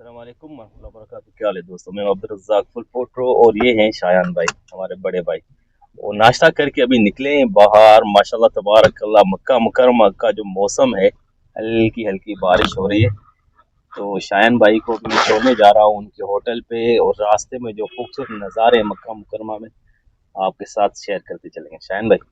अस्सलाम वालेकुम वरहमतुल्लाहि वबरकातुहू। क्या हाल है दोस्तों? मैं अब्दुल रज़्ज़ाक फुल फोटो और ये हैं शायान भाई, हमारे बड़े भाई। और नाश्ता करके अभी निकले हैं बाहर। माशाल्लाह तबारकल्लाह, मक्का मुकरमा का जो मौसम है, हल्की हल्की बारिश हो रही है। तो शायान भाई को भी मैं छोड़ने जा रहा हूँ उनके होटल पे, और रास्ते में जो खूबसूरत नज़ारे हैं मक्का मुकरमा में आपके साथ शेयर करते चलेंगे। शायान भाई,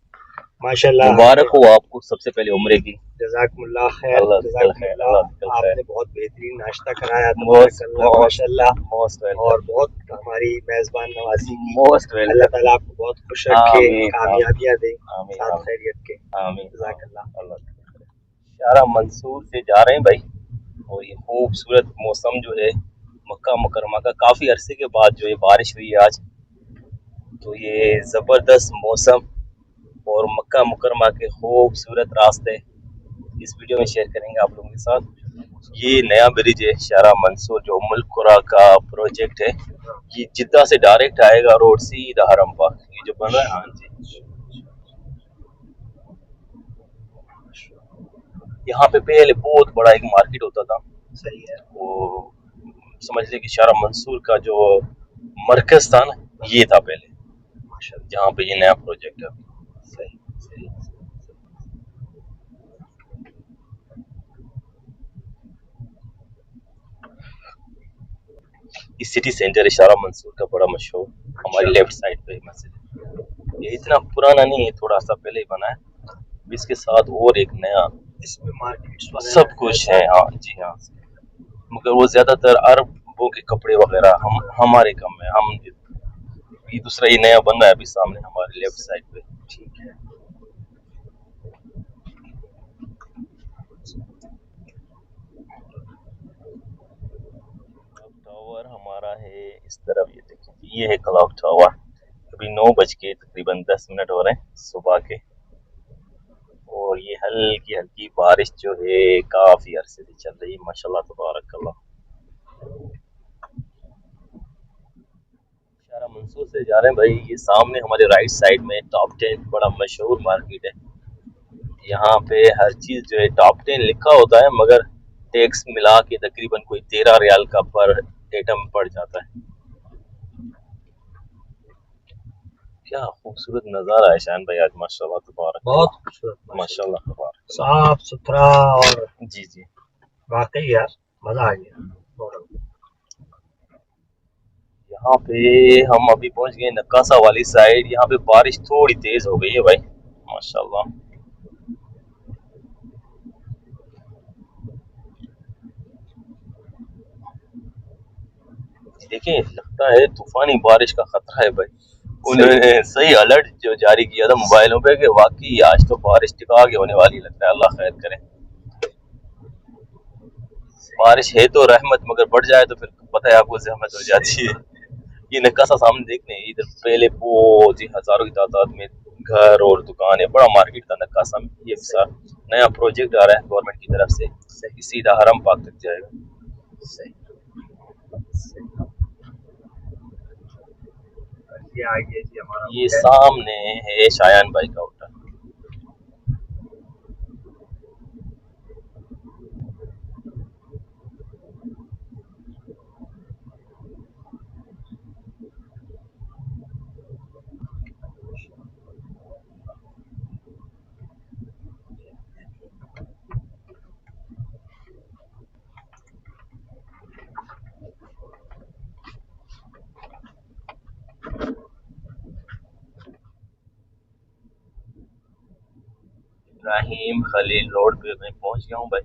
माशाल्लाह मुबारक हो आपको सबसे पहले उम्रे की। जज़ाकुमुल्लाह खैर अल्लाह दिल खैर, जज़ाकुमुल्लाह। अल्लाह दिल खैर। आपने बहुत बेहतरीन नाश्ता कराया मोस्ट तबारकल्लाह मोस्ट माशाल्लाह, मोस्ट और वेलकम। बहुत हमारी मेज़बान नवाजी की। मोस्ट अल्लाह वेलकम। ताला आपको बहुत खुश रखे, आमीन आमीन कामयाबियाँ दे, आमीन साथ आमीन खैरियत के। आमीन जज़ाकल्लाह। आमीन। अल्लाह शारा मंसूर से जा रहे हैं भाई, और ये खूबसूरत मौसम जो है मक्का मुकरमा का, काफ़ी अरसे के बाद जो है बारिश हुई है आज। तो ये ज़बरदस्त मौसम और मक्का मुकरमा के खूबसूरत रास्ते इस वीडियो में शेयर करेंगे आप लोगों के साथ। ये नया ब्रिज है शारा मंसूर, जो उम्मुल कुरा का प्रोजेक्ट है। ये जिद्दा से डायरेक्ट आएगा रोड, सीधा हरम पाक ये जो बन रहा है। हाँ जी, यहाँ पे पहले बहुत बड़ा एक मार्केट होता था। सही है। वो समझ लें कि शारा मंसूर का जो मरकज था ना, ये था पहले, माशाल्लाह। जहाँ पे ये नया प्रोजेक्ट है। सही सही। इस सिटी सेंटर है शारा मंसूर का, बड़ा मशहूर। हमारी अच्छा। लेफ्ट साइड पे मस्जिद है। ये इतना पुराना नहीं है, थोड़ा सा पहले ही बना है। इसके साथ और एक नया इसमें मार्केट्स सब वगैरह है कुछ है। साथ हाँ में। जी हाँ, मगर वो ज्यादातर अरबों के कपड़े वगैरह हम हमारे कम है। हम ये दूसरा, ये नया बन रहा है अभी सामने हमारे लेफ्ट सही। साइड पे। ठीक है। क्लॉक टावर हमारा है इस तरफ, ये देखें, ये है क्लॉक टावर। अभी 9 बज के तकरीबन 10 मिनट हो रहे हैं सुबह के। और ये हल्की हल्की बारिश जो है काफी अरसे से चल रही है, माशाल्लाह तबारकल्लाह। इशारा मंसूर से जा रहे हैं भाई। ये सामने हमारे राइट साइड में टॉप 10 बड़ा मशहूर मार्केट है। यहाँ पे हर चीज जो है टॉप 10 लिखा होता है, मगर टैक्स मिला के तकरीबन कोई 13 रियाल का पर आइटम पड़ जाता है। क्या खूबसूरत नज़ारा है शान भाई आज, माशाल्लाह बहुत तबारकल्लाह। खूबसूरत माशाल्लाह। माशाल्लाह तबारकल्लाह। साफ सुथरा और जी जी। वाकई यार मजा आ गया। बहुत। यहाँ पे हम अभी पहुंच गए नक्कासा वाली साइड। यहाँ पे बारिश थोड़ी तेज हो गई है भाई, माशाल्लाह। देखें, लगता है तूफानी बारिश का खतरा है भाई। सही। उन्होंने सही अलर्ट जो जारी किया था मोबाइलों पे कि वाकई आज तो बारिश टिका के होने वाली, लगता है। अल्लाह खैर करे। बारिश है तो रहमत, मगर बढ़ जाए तो फिर पता है आपको जहमत हो जाती है। ये नक्कासा सामने देखने, इधर पहले बहुत ही हजारों की तादाद में घर और दुकान है, बड़ा मार्केट था नक्कासा में। ये सही साल नया प्रोजेक्ट आ रहा है गवर्नमेंट की तरफ से, सही सीधा हरम पाक तक जाएगा। सही सही। ये आगे जी हमारा ये होटल। सामने है शायान भाई का होटल। इब्राहिम खलील रोड पे मैं पहुंच गया हूँ भाई।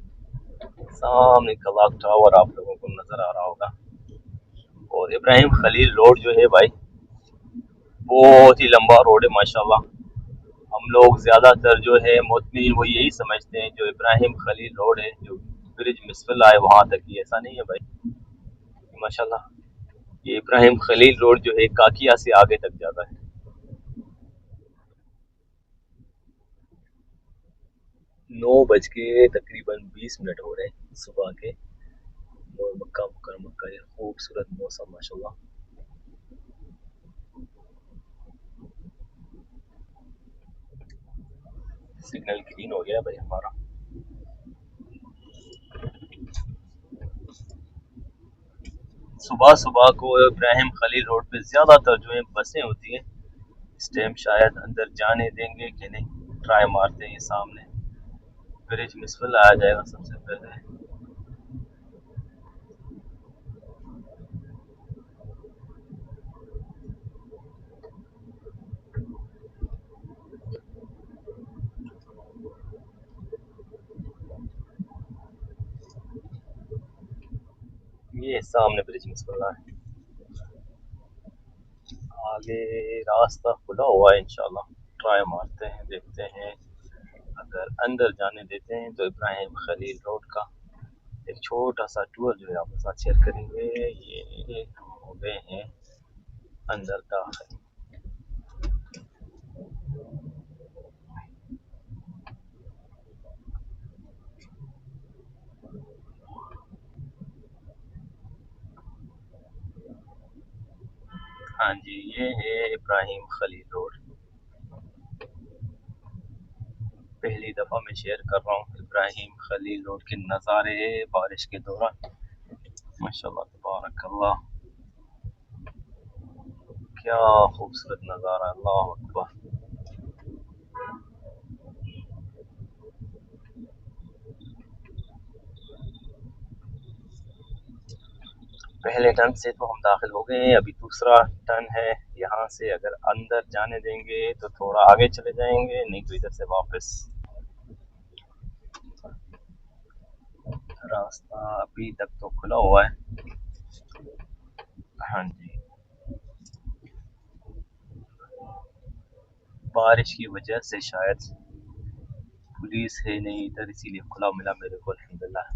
सामने क्लॉक टावर आप लोगों को नजर आ रहा होगा। और इब्राहिम खलील रोड जो है भाई, बहुत ही लंबा रोड है माशाल्लाह। हम लोग ज्यादातर जो है मोतमी वो यही समझते हैं जो इब्राहिम खलील रोड है, जो ब्रिज मिसफिल आए वहां तक ही, ऐसा नहीं है भाई माशाल्लाह। ये इब्राहिम खलील रोड जो है काकिया से आगे तक जाता है। 9 बज के तकरीबन 20 मिनट हो रहे हैं सुबह के, और मक्का मुकरमा का ये खूबसूरत मौसम माशाल्लाह। सिग्नल ग्रीन हो गया भाई हमारा। सुबह सुबह को इब्राहिम खलील रोड पे ज़्यादातर जो है बसें होती हैं। इस टाइम शायद अंदर जाने देंगे कि नहीं, ट्राई मारते हैं। ये सामने ब्रिज मिसफिल आया जाएगा सबसे पहले। ये सामने ब्रिज मिसफिल है। आगे रास्ता खुला हुआ है, इंशाल्लाह ट्राई मारते हैं, देखते हैं। अगर अंदर जाने देते हैं तो इब्राहिम खलील रोड का एक छोटा सा टूर जो है आपके साथ शेयर करेंगे। ये हम हो गए हैं अंदर दाखिल। हाँ जी, ये है इब्राहिम खलील रोड। पहली दफ़ा मैं शेयर कर रहा हूँ इब्राहिम खलील रोड के नज़ारे बारिश के दौरान। माशाल्लाह तबारकल्लाह, क्या खूबसूरत नज़ारा, अल्लाह अकबर। पहले टर्न से तो हम दाखिल हो गए हैं, अभी दूसरा टर्न है। यहाँ से अगर अंदर जाने देंगे तो थोड़ा आगे चले जाएंगे, नहीं तो इधर से वापस। रास्ता अभी तक तो खुला हुआ है। हाँ जी, बारिश की वजह से शायद पुलिस है नहीं इधर, इसीलिए खुला मिला मेरे को, अल्हम्दुलिल्लाह।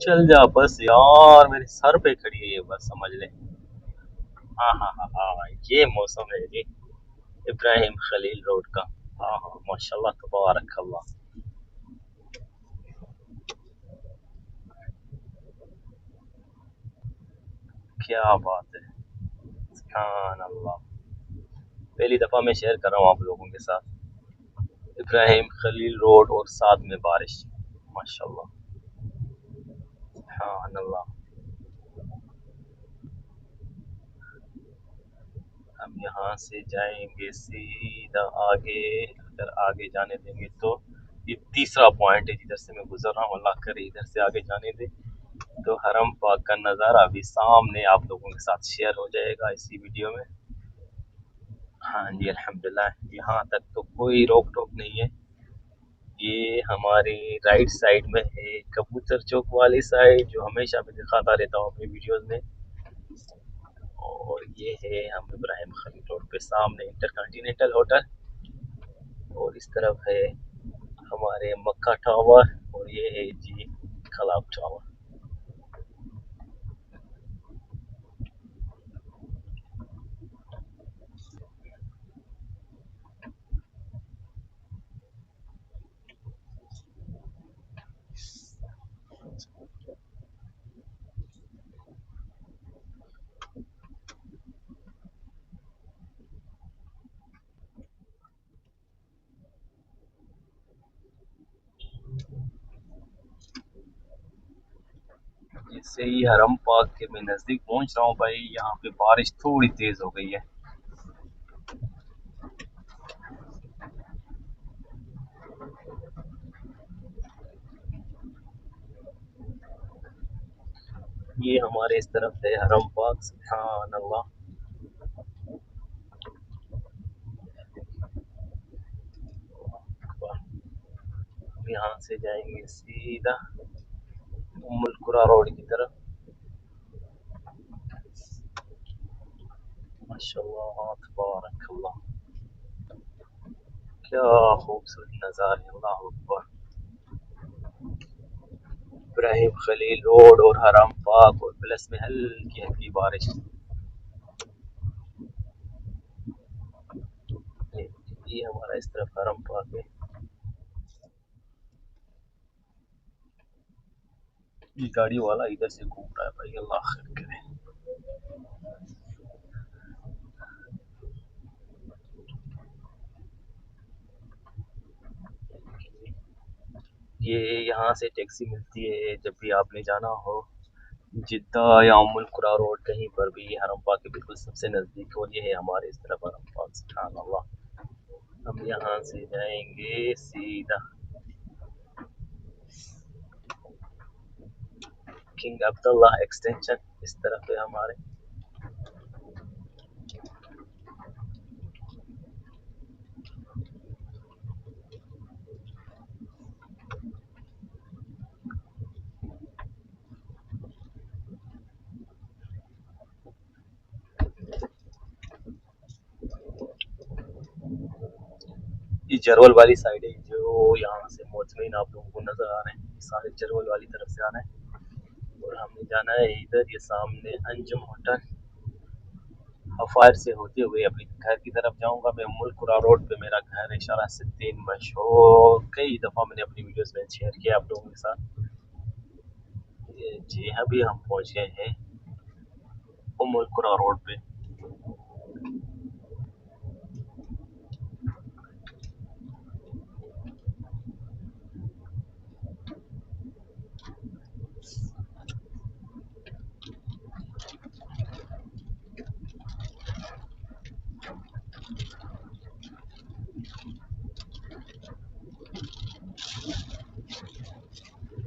चल जा बस यार, मेरे सर पे खड़ी है ये बस, समझ ले। हाँ हाँ हाँ हाँ, ये मौसम है जी इब्राहिम खलील रोड का। हाँ हाँ, माशाल्लाह तबारक अल्लाह, क्या बात है, सुभान अल्लाह। पहली दफ़ा मैं शेयर कर रहा हूँ आप लोगों के साथ इब्राहिम खलील रोड और साथ में बारिश, माशाल्लाह, सुभान अल्लाह। हम यहाँ से जाएंगे सीधा आगे। अगर आगे जाने देंगे तो ये तीसरा पॉइंट है जिधर से मैं गुजर रहा हूँ। अल्लाह करे इधर से आगे जाने दे तो हरम पाक का नज़ारा अभी सामने आप लोगों के साथ शेयर हो जाएगा इसी वीडियो में। हाँ जी, अल्हम्दुलिल्लाह, यहाँ तक तो कोई रोक टोक नहीं है। ये हमारी राइट साइड में है कबूतर चौक वाली साइड, जो हमेशा मैं दिखाता रहता हूँ अपनी वीडियोस में। और ये है हम इब्राहिम खलील रोड पे सामने इंटरकॉन्टिनेंटल होटल, और इस तरफ है हमारे मक्का टावर, और ये है जी खलाब टावर। जिससे ही हरम पाक के मैं नज़दीक पहुंच रहा हूँ भाई, यहाँ पे बारिश थोड़ी तेज़ हो गई है। ये हमारे इस तरफ है हरम पाक, सुभान अल्लाह। यहाँ से जाएंगे सीधा उम्मुल कुरा रोड की तरफ। माशाल्लाह तबारक अल्लाह, क्या खूबसूरत नज़ारे, अल्लाह अकबर। इब्राहिम खलील रोड और हरम पाक, और प्लस में हल्की हल्की बारिश। ये हमारा इस तरफ हरम पाक है। ये गाड़ी वाला इधर से घूम रहा है भाई, अल्लाह खैर करे। ये यहाँ से टैक्सी मिलती है जब भी आपने जाना हो जिद्दा या उम्मुल कुरा रोड कहीं पर भी, हरम पाक के बिल्कुल सबसे नज़दीक। और ये है हमारे इस तरफ हरम पाक, सुभान अल्लाह। हम यहाँ से जाएंगे सीधा किंग अब्दुल्ला एक्सटेंशन, इस तरफ है हमारे। ये जरवल वाली साइड है, जो यहाँ से मोजमीन आप लोगों को नजर आ रहे हैं, ये सारे जरवल वाली तरफ से आ रहे हैं। और हमने जाना है इधर, ये सामने अंजुम होटल। हफायर से होते हुए अपने घर की तरफ जाऊंगा मैं। मुल्कुरा रोड पे मेरा घर है, शारा सिद्दीन मशहूर, कई दफ़ा मैंने अपनी वीडियोस में शेयर किया आप लोगों के साथ। जी अभी हम पहुँच गए हैं मुल्कुरा रोड पे।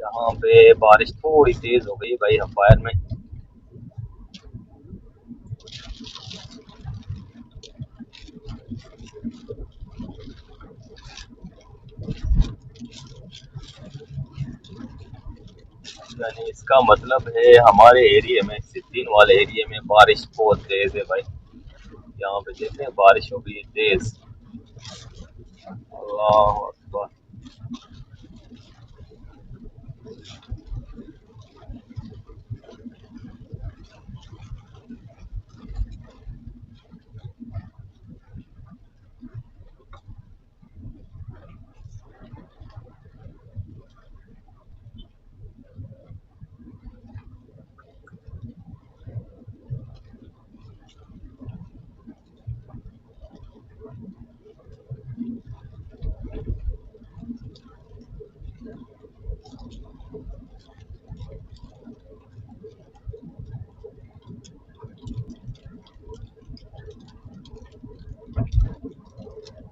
यहाँ पे बारिश थोड़ी तेज हो गई भाई हफायर में। यानी इसका मतलब है हमारे एरिया में, सिद्दीन वाले एरिया में बारिश बहुत तेज है भाई। यहाँ पे देखते हैं बारिश हो गई है तेज। अल्लाह अकबर।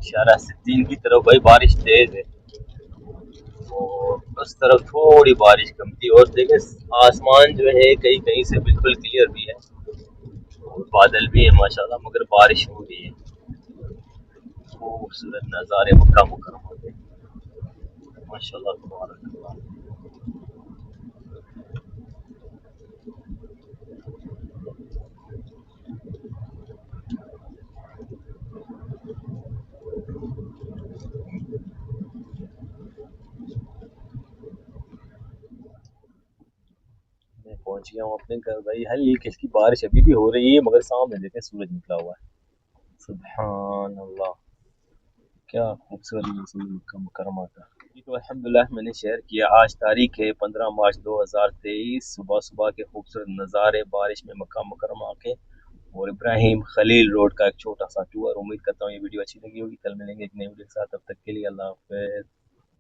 शारा सिद्दीन की तरफ भाई बारिश तेज है, और उस तरफ थोड़ी बारिश कम थी। और देखे आसमान जो है कहीं कहीं से बिल्कुल क्लियर भी है, और बादल भी है माशाल्लाह, मगर बारिश हो रही है। खूबसूरत नज़ारे मक्का मुकर्रमा के, माशाल्लाह तबारक अल्लाह। मैं पहुंच गया हूँ अपने घर भाई। हल्की हल्की बारिश अभी भी हो रही है, मगर सामने देखें सूरज निकला हुआ है। सुभान अल्लाह, क्या खूबसूरत मौसम है मक्का मुकर्रमा का। ये तो अल्हम्दुलिल्लाह मैंने शेयर किया। आज तारीख है 15 मार्च 2023। सुबह सुबह के खूबसूरत नज़ारे बारिश में मक्का मुकर्रमा के, और इब्राहिम खलील रोड का एक छोटा सा टूर। उम्मीद करता हूँ ये वीडियो अच्छी लगी होगी। कल मिलेंगे एक नई वीडियो के साथ, तब तक के लिए अल्लाह हाफ़िज़।